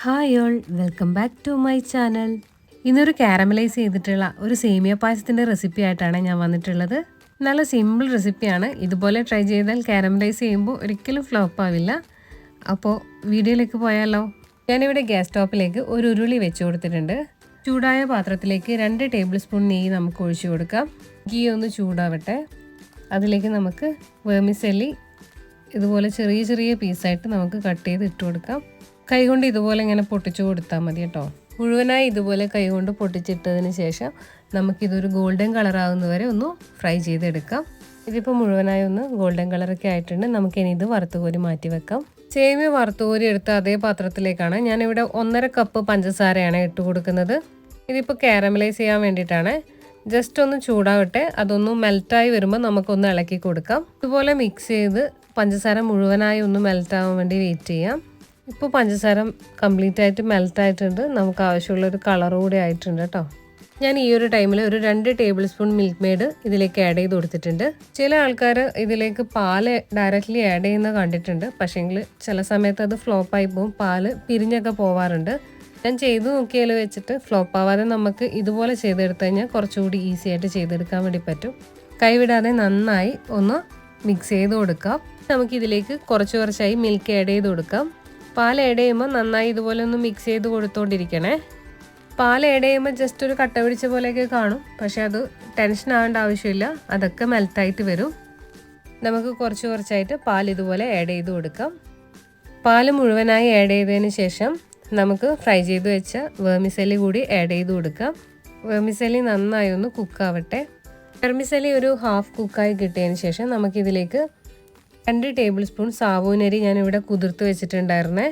Hi all, welcome back to my channel. ഇന്നൊരു caramelise ചെയ്തിട്ടുള്ള ഒരു സേമിയ പായസത്തിൻ്റെ റെസിപ്പി ആയിട്ടാണ് ഞാൻ വന്നിട്ടുള്ളത്. നല്ല സിമ്പിൾ റെസിപ്പിയാണ്. ഇതുപോലെ ട്രൈ ചെയ്താൽ കാരമലൈസ് ചെയ്യുമ്പോൾ ഒരിക്കലും ഫ്ലോപ്പ് ആവില്ല. അപ്പോൾ വീഡിയോയിലേക്ക് പോയാലോ. ഞാനിവിടെ ഗ്യാസ് സ്റ്റോപ്പിലേക്ക് ഒരു ഉരുളി വെച്ച് കൊടുത്തിട്ടുണ്ട്. ചൂടായ പാത്രത്തിലേക്ക് 2 ടേബിൾ സ്പൂൺ നെയ്യ് നമുക്ക് ഒഴിച്ചു കൊടുക്കാം. ഗീ ഒന്ന് ചൂടാവട്ടെ. അതിലേക്ക് നമുക്ക് വെർമിസെല്ലി ഇതുപോലെ ചെറിയ ചെറിയ പീസായിട്ട് നമുക്ക് കട്ട് ചെയ്ത് ഇട്ട് കൊടുക്കാം. കൈകൊണ്ട് ഇതുപോലെ ഇങ്ങനെ പൊട്ടിച്ചു കൊടുത്താൽ മതി കേട്ടോ. മുഴുവനായി ഇതുപോലെ കൈകൊണ്ട് പൊട്ടിച്ചിട്ടതിന് ശേഷം നമുക്കിതൊരു ഗോൾഡൻ കളറാകുന്ന വരെ ഒന്ന് ഫ്രൈ ചെയ്തെടുക്കാം. ഇതിപ്പോൾ മുഴുവനായി ഒന്ന് ഗോൾഡൻ കളറൊക്കെ ആയിട്ടുണ്ട്. നമുക്കിനി ഇത് വറുത്തുകോരി മാറ്റി വെക്കാം. സേമിയ വറുത്തുകോരി എടുത്ത അതേ പാത്രത്തിലേക്കാണ് ഞാനിവിടെ 1.5 കപ്പ് പഞ്ചസാരയാണ് ഇട്ട് കൊടുക്കുന്നത്. ഇതിപ്പോൾ കാരമലൈസ് ചെയ്യാൻ വേണ്ടിയിട്ടാണ്. ജസ്റ്റ് ഒന്ന് ചൂടാവട്ടെ. അതൊന്ന് മെൽറ്റായി വരുമ്പോൾ നമുക്കൊന്ന് ഇളക്കി കൊടുക്കാം. ഇതുപോലെ മിക്സ് ചെയ്ത് പഞ്ചസാര മുഴുവനായി ഒന്ന് മെൽറ്റാവാൻ വേണ്ടി വെയിറ്റ് ചെയ്യാം. ഇപ്പോൾ പഞ്ചസാര കംപ്ലീറ്റ് ആയിട്ട് മെൽറ്റായിട്ടുണ്ട്. നമുക്ക് ആവശ്യമുള്ളൊരു കളർ കൂടി ആയിട്ടുണ്ട് കേട്ടോ. ഞാൻ ഈ ഒരു ടൈമിൽ ഒരു 2 ടേബിൾ സ്പൂൺ മിൽക്ക് മെയ്ഡ് ഇതിലേക്ക് ആഡ് ചെയ്ത് കൊടുത്തിട്ടുണ്ട്. ചില ആൾക്കാർ ഇതിലേക്ക് പാല് ഡയറക്റ്റ്ലി ആഡ് ചെയ്യുന്നത് കണ്ടിട്ടുണ്ട്. പക്ഷേങ്കിൽ ചില സമയത്ത് അത് ഫ്ലോപ്പായി പോകും, പാല് പിരിഞ്ഞൊക്കെ പോവാറുണ്ട്. ഞാൻ ചെയ്ത് നോക്കിയാൽ വെച്ചിട്ട് ഫ്ലോപ്പ് ആവാതെ നമുക്ക് ഇതുപോലെ ചെയ്തെടുത്തു കഴിഞ്ഞാൽ കുറച്ചുകൂടി ഈസി ആയിട്ട് ചെയ്തെടുക്കാൻ വേണ്ടി പറ്റും. കൈവിടാതെ നന്നായി ഒന്ന് മിക്സ് ചെയ്ത് കൊടുക്കാം. നമുക്കിതിലേക്ക് കുറച്ചായി മിൽക്ക് ആഡ് ചെയ്ത് കൊടുക്കാം. പാൽ ആഡ് ചെയ്യുമ്പോൾ നന്നായി ഇതുപോലെ ഒന്ന് മിക്സ് ചെയ്ത് കൊടുത്തോണ്ടിരിക്കണേ. പാൽ ആഡ് ചെയ്യുമ്പോൾ ജസ്റ്റ് ഒരു കട്ട പിടിച്ച പോലെയൊക്കെ കാണും, പക്ഷെ അത് ടെൻഷൻ ആവേണ്ട ആവശ്യമില്ല. അതൊക്കെ മെൽറ്റായിട്ട് വരും. നമുക്ക് കുറച്ചായിട്ട് പാൽ ഇതുപോലെ ആഡ് ചെയ്ത് കൊടുക്കാം. പാൽ മുഴുവനായി ആഡ് ചെയ്തതിന് ശേഷം നമുക്ക് ഫ്രൈ ചെയ്ത് വെച്ച വെർമിസെല്ലി കൂടി ആഡ് ചെയ്ത് കൊടുക്കാം. വെർമിസെല്ലി നന്നായി ഒന്ന് കുക്കാവട്ടെ. വെർമിസെല്ലി ഒരു ഹാഫ് കുക്കായി കിട്ടിയതിന് ശേഷം നമുക്കിതിലേക്ക് 2 ടേബിൾ സ്പൂൺ സാബൂനരി ഞാനിവിടെ കുതിർത്ത് വെച്ചിട്ടുണ്ടായിരുന്നേ,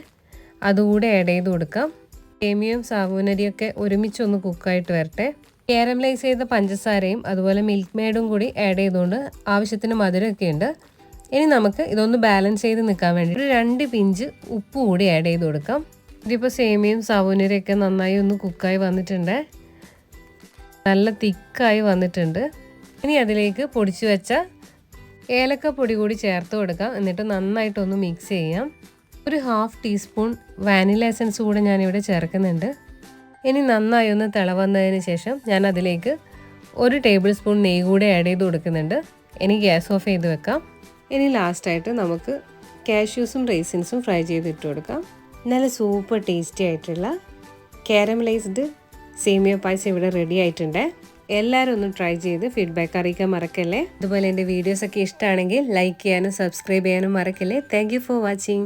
അതുകൂടെ ആഡ് ചെയ്ത് കൊടുക്കാം. സേമിയയും സാബൂനരിയൊക്കെ ഒരുമിച്ചൊന്ന് കുക്കായിട്ട് വരട്ടെ. കാരമലൈസ് ചെയ്ത പഞ്ചസാരയും അതുപോലെ മിൽക്ക് മെയ്ഡും കൂടി ആഡ് ചെയ്തുകൊണ്ട് ആവശ്യത്തിന് മധുരമൊക്കെ ഉണ്ട്. ഇനി നമുക്ക് ഇതൊന്ന് ബാലൻസ് ചെയ്ത് നിൽക്കാൻ വേണ്ടി ഒരു 2 പിഞ്ച് ഉപ്പ് കൂടി ആഡ് ചെയ്ത് കൊടുക്കാം. ഇതിപ്പോൾ സേമിയയും സാബൂനരിയൊക്കെ നന്നായി ഒന്ന് കുക്കായി വന്നിട്ടുണ്ട്, നല്ല തിക്കായി വന്നിട്ടുണ്ട്. ഇനി അതിലേക്ക് പൊടിച്ചു വെച്ച ഏലക്ക പൊടി കൂടി ചേർത്ത് കൊടുക്കാം. എന്നിട്ട് നന്നായിട്ടൊന്ന് മിക്സ് ചെയ്യാം. ഒരു ഹാഫ് ടീസ്പൂൺ വാനില എസൻസ് കൂടെ ഞാനിവിടെ ചേർക്കുന്നുണ്ട്. ഇനി നന്നായി ഒന്ന് തിളവന്നതിന് ശേഷം ഞാൻ അതിലേക്ക് 1 ടേബിൾ സ്പൂൺ നെയ്യ് കൂടെ ആഡ് ചെയ്ത് കൊടുക്കുന്നുണ്ട്. ഇനി ഗ്യാസ് ഓഫ് ചെയ്ത് വെക്കാം. ഇനി ലാസ്റ്റായിട്ട് നമുക്ക് കാഷ്യൂസും റൈസിൻസും ഫ്രൈ ചെയ്തിട്ട് കൊടുക്കാം. നല്ല സൂപ്പർ ടേസ്റ്റി ആയിട്ടുള്ള കാരമലൈസ്ഡ് സേമിയ പായസം ഇവിടെ റെഡി ആയിട്ടുണ്ട്. എല്ലാവരും ഒന്ന് ട്രൈ ചെയ്ത് ഫീഡ്ബാക്ക് അറിയിക്കാൻ മറക്കല്ലേ. അതുപോലെ എൻ്റെ വീഡിയോസൊക്കെ ഇഷ്ടമാണെങ്കിൽ ലൈക്ക് ചെയ്യാനും സബ്സ്ക്രൈബ് ചെയ്യാനും മറക്കല്ലേ. Thank you for watching.